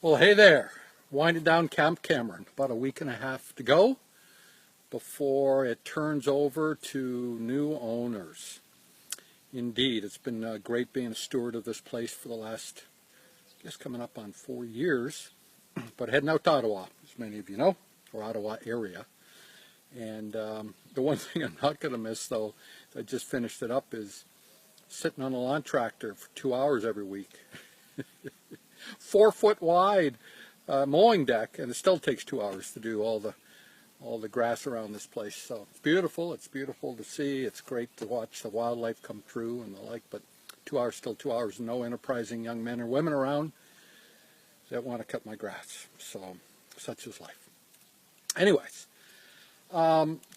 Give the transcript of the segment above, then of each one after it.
Well, hey there. Winding down Camp Cameron. About a week and a half to go before it turns over to new owners. Indeed, it's been great being a steward of this place for the last, I guess, coming up on 4 years. But heading out to Ottawa, as many of you know, or Ottawa area. And the one thing I'm not going to miss, though, I just finished it up, is sitting on a lawn tractor for 2 hours every week. 4 foot wide mowing deck, and it still takes 2 hours to do all the grass around this place. So it's beautiful. It's beautiful to see. It's great to watch the wildlife come through and the like. But 2 hours, still 2 hours. No enterprising young men or women around that want to cut my grass. So such is life. Anyways,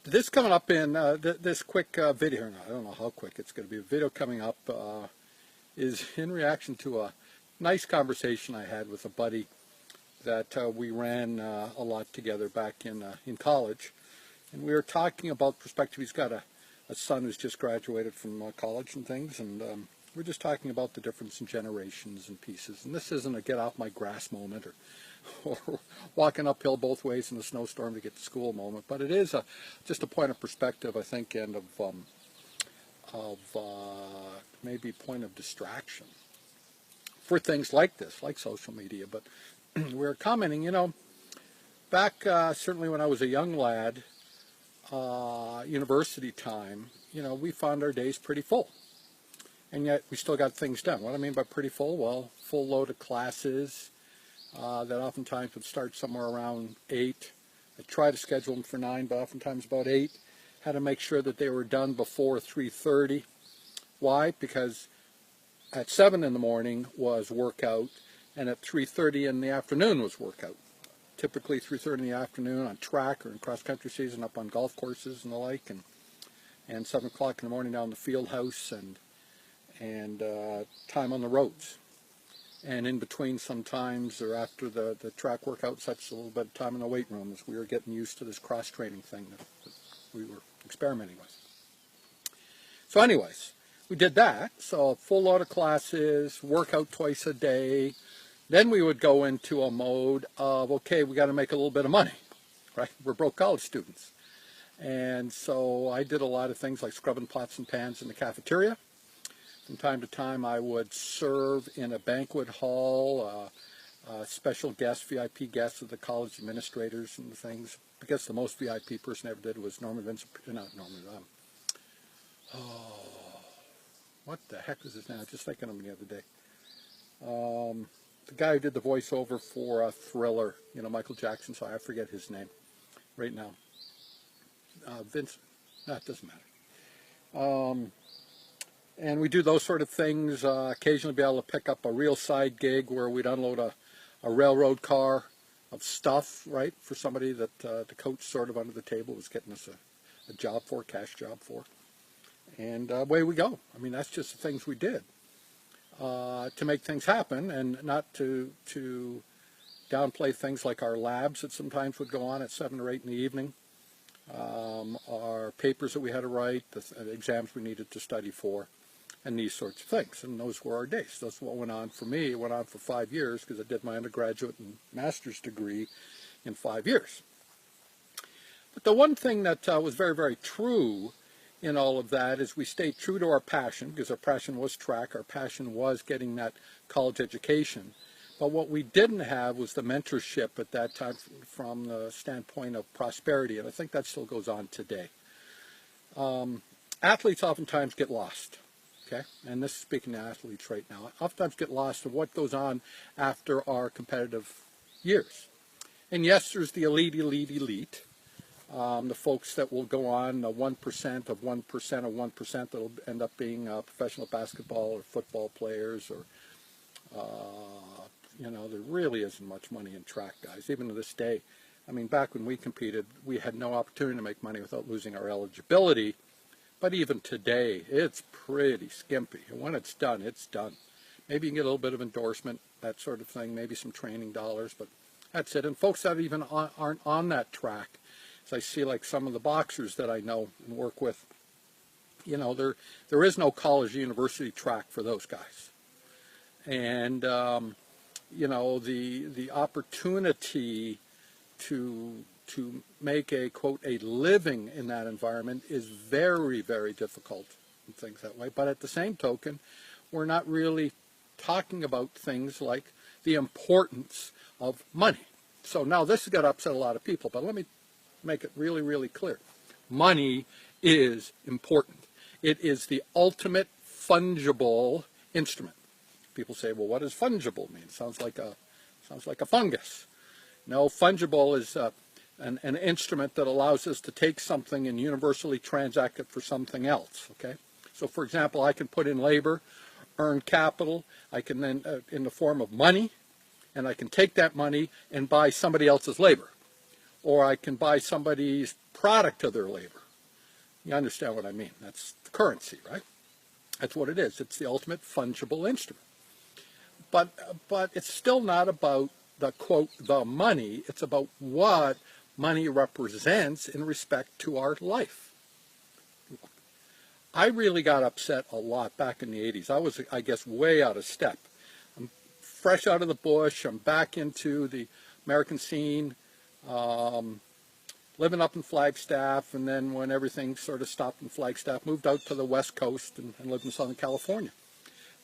this coming up in this quick video. No, I don't know how quick it's going to be. A video coming up is in reaction to a nice conversation I had with a buddy that we ran a lot together back in college, and we were talking about perspective. He's got a son who's just graduated from college and things, and we're just talking about the difference in generations and pieces. And this isn't a get off my grass moment or walking uphill both ways in a snowstorm to get to school moment, but it is just a point of perspective, I think, and of maybe point of distraction for things like this, like social media. But we're commenting, back certainly when I was a young lad, university time, we found our days pretty full. And yet we still got things done. What I mean by pretty full? Well, full load of classes that oftentimes would start somewhere around 8. I try to schedule them for 9, but oftentimes about 8. Had to make sure that they were done before 3:30. Why? Because at 7 in the morning was workout, and at 3:30 in the afternoon was workout. Typically 3:30 in the afternoon on track or in cross-country season up on golf courses and the like, and 7 o'clock in the morning down the field house, and time on the roads. And in between sometimes, or after the track workout, such a little bit of time in the weight room as we were getting used to this cross-training thing that we were experimenting with. So anyways, we did that. So full load of classes, workout twice a day. Then we would go into a mode of, okay, we got to make a little bit of money, right? We're broke college students. And so I did a lot of things like scrubbing pots and pans in the cafeteria. From time to time, I would serve in a banquet hall, special guests, VIP guests of the college administrators and things. I guess the most VIP person I ever did was Norman Vincent, not Norman, what the heck was his name? I was just thinking of him the other day. The guy who did the voiceover for Thriller, Michael Jackson, so I forget his name right now. Vince, no, it doesn't matter. And we do those sort of things, occasionally be able to pick up a real side gig where we'd unload a railroad car of stuff, right, for somebody that the coach sort of under the table was getting us a job for, cash job for. And away we go. I mean, that's just the things we did to make things happen, and not to downplay things like our labs that sometimes would go on at 7 or 8 in the evening, our papers that we had to write, the exams we needed to study for, and these sorts of things. And those were our days. That's what went on for me. It went on for 5 years because I did my undergraduate and master's degree in 5 years. But the one thing that was very, very true in all of that is we stayed true to our passion, because our passion was track, our passion was getting that college education. But what we didn't have was the mentorship at that time from the standpoint of prosperity, and I think that still goes on today. Athletes oftentimes get lost, okay? And this is speaking to athletes right now. Oftentimes get lost of what goes on after our competitive years. And yes, there's the elite, the folks that will go on, the 1% of 1% of 1% that will end up being professional basketball or football players, or there really isn't much money in track, guys. Even to this day, I mean, back when we competed, we had no opportunity to make money without losing our eligibility. But even today, it's pretty skimpy. And when it's done, it's done. Maybe you can get a little bit of endorsement, that sort of thing, maybe some training dollars, but that's it. And folks that even aren't on that track, as I see like some of the boxers that I know and work with, there is no college or university track for those guys. And you know, the opportunity to make a, quote, a living in that environment is very, very difficult and things that way. But at the same token, we're not really talking about things like the importance of money. So now this has got to upset a lot of people, but let me make it really, really clear. Money is important. It is the ultimate fungible instrument. People say, well, what does fungible mean? Sounds like a fungus. No, fungible is an instrument that allows us to take something and universally transact it for something else. Okay. So, for example, I can put in labor, earn capital. I can then, in the form of money, and I can take that money and buy somebody else's labor, or I can buy somebody's product of their labor. You understand what I mean? That's the currency, right? That's what it is. It's the ultimate fungible instrument. But it's still not about the, quote, the money. It's about what money represents in respect to our life. I really got upset a lot back in the 80s. I was, I guess, way out of step. I'm fresh out of the bush. I'm back into the American scene, living up in Flagstaff, and then when everything sort of stopped in Flagstaff, moved out to the West Coast and lived in Southern California.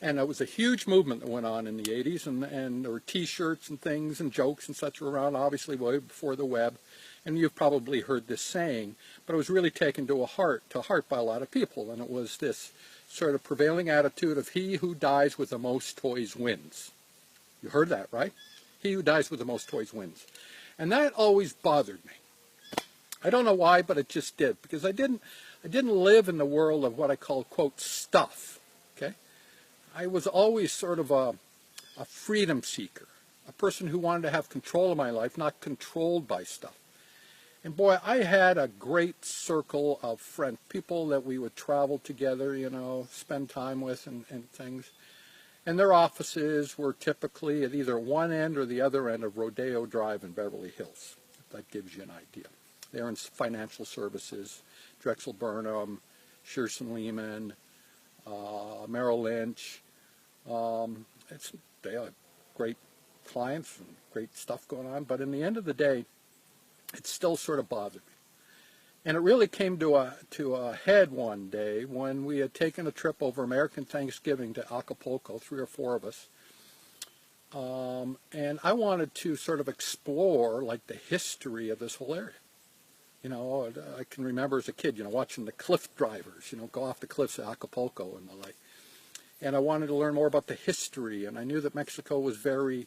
And it was a huge movement that went on in the 80s, and there were T-shirts and things and jokes and such around, obviously way before the web. And you've probably heard this saying, but it was really taken to heart by a lot of people. And it was this sort of prevailing attitude of he who dies with the most toys wins. You heard that, right? He who dies with the most toys wins. And that always bothered me. I don't know why, but it just did, because I didn't live in the world of what I call, quote, stuff. Okay? I was always sort of a freedom seeker, a person who wanted to have control of my life, not controlled by stuff. And boy, I had a great circle of friends, people that we would travel together, you know, spend time with and things. And their offices were typically at either one end or the other end of Rodeo Drive in Beverly Hills. If that gives you an idea. They're in financial services, Drexel Burnham, Shearson Lehman, Merrill Lynch. They are great clients and great stuff going on, but in the end of the day, it still sort of bothered me. And it really came to a head one day when we had taken a trip over American Thanksgiving to Acapulco, 3 or 4 of us. And I wanted to sort of explore like the history of this whole area. You know, I can remember as a kid, you know, watching the cliff drivers, you know, go off the cliffs at Acapulco and the like. And I wanted to learn more about the history, and I knew that Mexico was very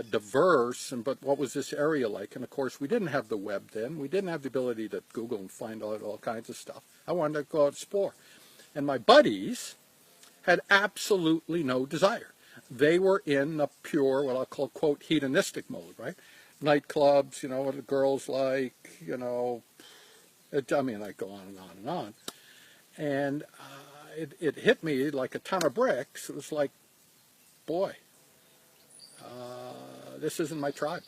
diverse, but what was this area like? And of course, we didn't have the web then. We didn't have the ability to Google and find out all kinds of stuff. I wanted to go out and explore. And my buddies had absolutely no desire. They were in the pure, what I'll call, quote, hedonistic mode, right? Nightclubs, you know, what the girls like, you know, I mean, I go on and on and on. And it hit me like a ton of bricks. It was like, boy, this isn't my tribe.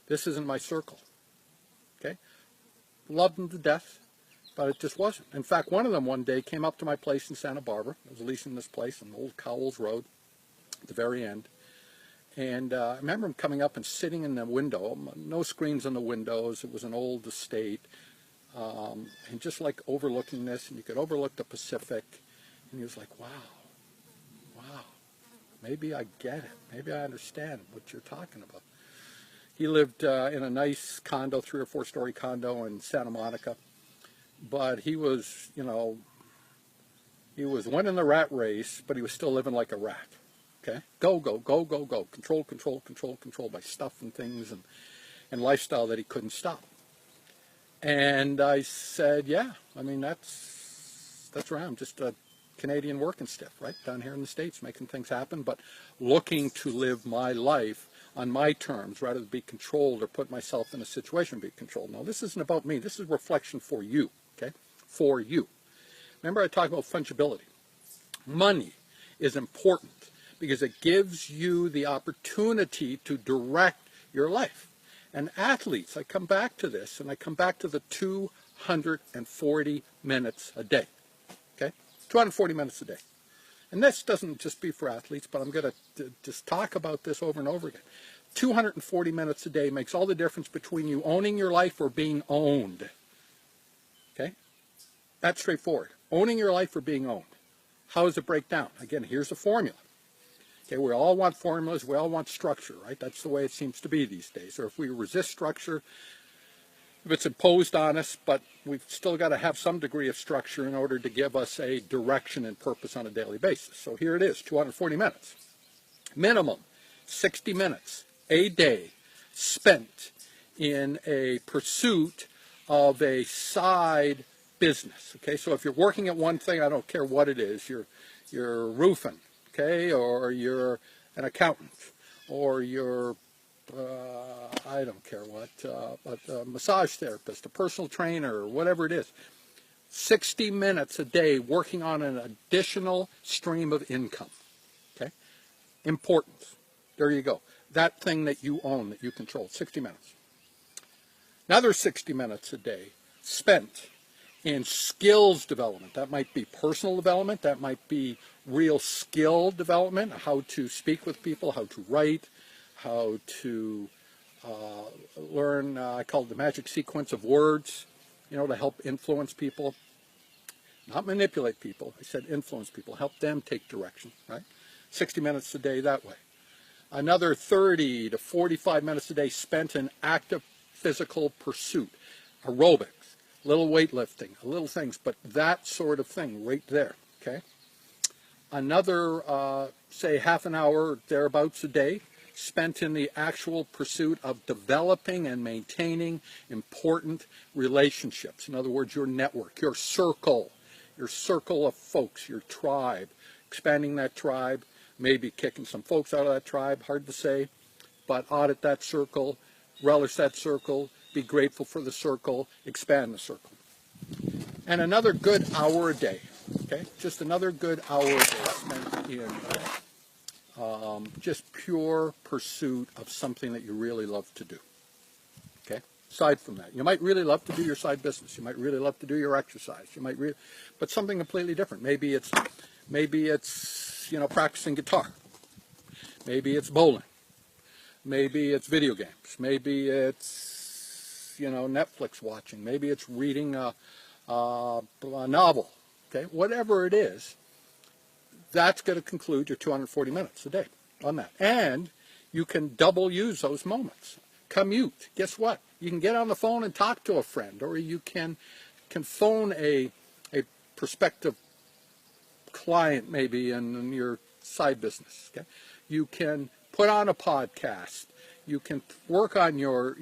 This isn't my circle. Okay? Loved them to death, but it just wasn't. In fact, one of them one day came up to my place in Santa Barbara. I was leasing this place on Old Cowles Road at the very end. And I remember him coming up and sitting in the window, no screens on the windows. It was an old estate. And just like overlooking this, and you could overlook the Pacific. And he was like, wow, maybe I get it. Maybe I understand what you're talking about. He lived in a nice condo, 3 or 4 story condo in Santa Monica. But he was, you know, he was winning the rat race, but he was still living like a rat. Okay? Go, go, go, go, go. Control, control, control, control by stuff and things and lifestyle that he couldn't stop. And I said, yeah, I mean, that's right. I'm just a Canadian working stiff, right? Down here in the States, making things happen, but looking to live my life on my terms rather than be controlled or put myself in a situation to be controlled. Now, this isn't about me. This is reflection for you, okay? For you. Remember I talked about fungibility. Money is important because it gives you the opportunity to direct your life. And athletes, I come back to this, and I come back to the 240 minutes a day. Okay? 240 minutes a day. and this doesn't just be for athletes, but I'm going to just talk about this over and over again. 240 minutes a day makes all the difference between you owning your life or being owned. Okay? That's straightforward. Owning your life or being owned. How does it break down? Again, here's a formula. Okay, we all want formulas, we all want structure, right? That's the way it seems to be these days. Or if we resist structure, if it's imposed on us, but we've still got to have some degree of structure in order to give us a direction and purpose on a daily basis. So here it is, 240 minutes. Minimum 60 minutes a day spent in a pursuit of a side business. Okay, so if you're working at one thing, I don't care what it is, you're roofing, okay, or you're an accountant, or you're I don't care what, but a massage therapist, a personal trainer, or whatever it is. 60 minutes a day working on an additional stream of income. Okay? Importance. There you go. That thing that you own, that you control. 60 minutes. Another 60 minutes a day spent in skills development. That might be personal development. That might be real skill development. How to speak with people, how to write, how to learn, I call it the magic sequence of words, to help influence people. Not manipulate people. I said influence people. Help them take direction, right? 60 minutes a day that way. Another 30 to 45 minutes a day spent in active physical pursuit. Aerobics, a little weightlifting, a little things, but that sort of thing right there, okay? Another, say, half an hour or thereabouts a day spent in the actual pursuit of developing and maintaining important relationships. In other words, your network, your circle of folks, your tribe, expanding that tribe, maybe kicking some folks out of that tribe, hard to say, but audit that circle, relish that circle, be grateful for the circle, expand the circle. And another good hour a day, okay? Just another good hour a day spent in just pure pursuit of something that you really love to do, okay? Aside from that, you might really love to do your side business. You might really love to do your exercise. You might but something completely different. Maybe it's practicing guitar. Maybe it's bowling. Maybe it's video games. Maybe it's Netflix watching. Maybe it's reading a novel. Okay, whatever it is, that's going to conclude your 240 minutes a day on that. And you can double use those moments. Commute. Guess what? You can get on the phone and talk to a friend, or you can phone a prospective client maybe in your side business. Okay, you can put on a podcast. You can work on your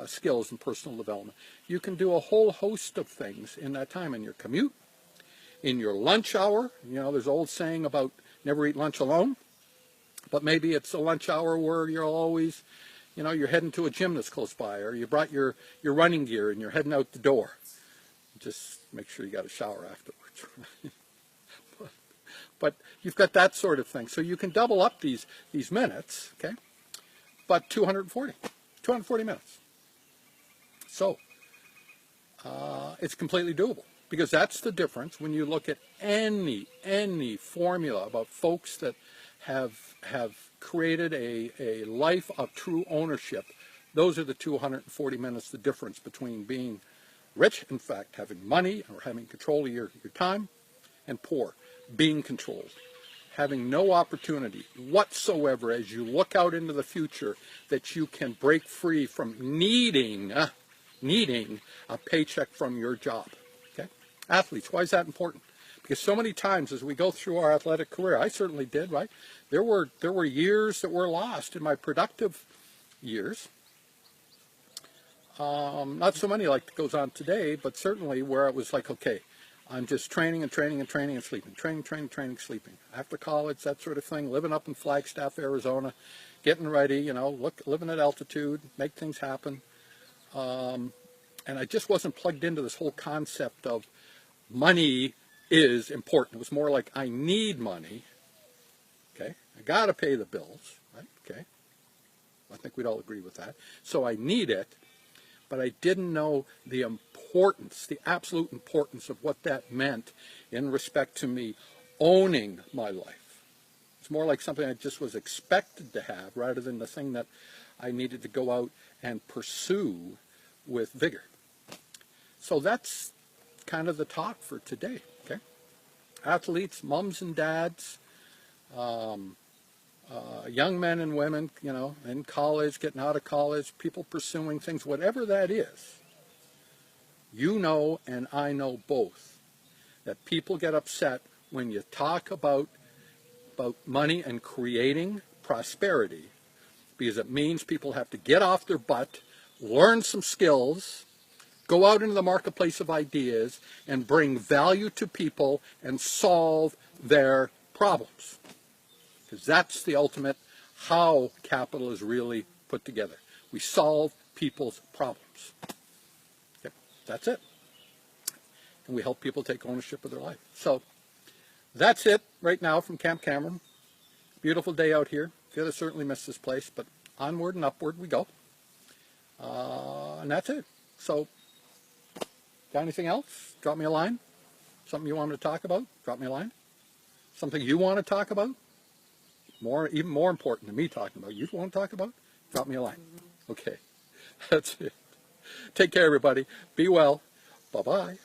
skills and personal development. You can do a whole host of things in that time, in your commute, in your lunch hour. There's an old saying about never eat lunch alone, but maybe it's a lunch hour where you're always, you're heading to a gym that's close by, or you brought your running gear and you're heading out the door. Just make sure you got a shower afterwards. But you've got that sort of thing. So you can double up these minutes, okay? But 240 minutes. So it's completely doable, because that's the difference when you look at any formula about folks that have created a life of true ownership. Those are the 240 minutes, the difference between being rich, in fact, having money or having control of your time, and poor, being controlled, having no opportunity whatsoever as you look out into the future that you can break free from needing a paycheck from your job. Okay? Athletes, why is that important? Because so many times as we go through our athletic career, I certainly did, right? There were years that were lost in my productive years. Not so many like it goes on today, but certainly where it was like, okay, I'm just training and training and training and sleeping. Training, sleeping. After college, that sort of thing, living up in Flagstaff, Arizona, getting ready, living at altitude, make things happen. And I just wasn't plugged into this whole concept of money is important. It was more like I need money, okay? I got to pay the bills, right? Okay? I think we'd all agree with that. So I need it. but I didn't know the importance, the absolute importance of what that meant in respect to me owning my life. It's more like something I just was expected to have rather than the thing that I needed to go out and pursue with vigor. So that's kind of the talk for today, okay? Athletes, mums and dads, young men and women, in college, getting out of college, people pursuing things, whatever that is. You know, and I know both, that people get upset when you talk about money and creating prosperity, because it means people have to get off their butt, learn some skills, go out into the marketplace of ideas, and bring value to people and solve their problems. Because that's the ultimate how capital is really put together. We solve people's problems. Okay, that's it. And we help people take ownership of their life. So that's it right now from Camp Cameron. Beautiful day out here. Feel I certainly miss this place, but onward and upward we go. And that's it. So, got anything else? Drop me a line. Something you want me to talk about? Drop me a line. Something you want to talk about? Even more important than me talking about. You want to talk about? Drop me a line. Okay. That's it. Take care, everybody. Be well. Bye-bye.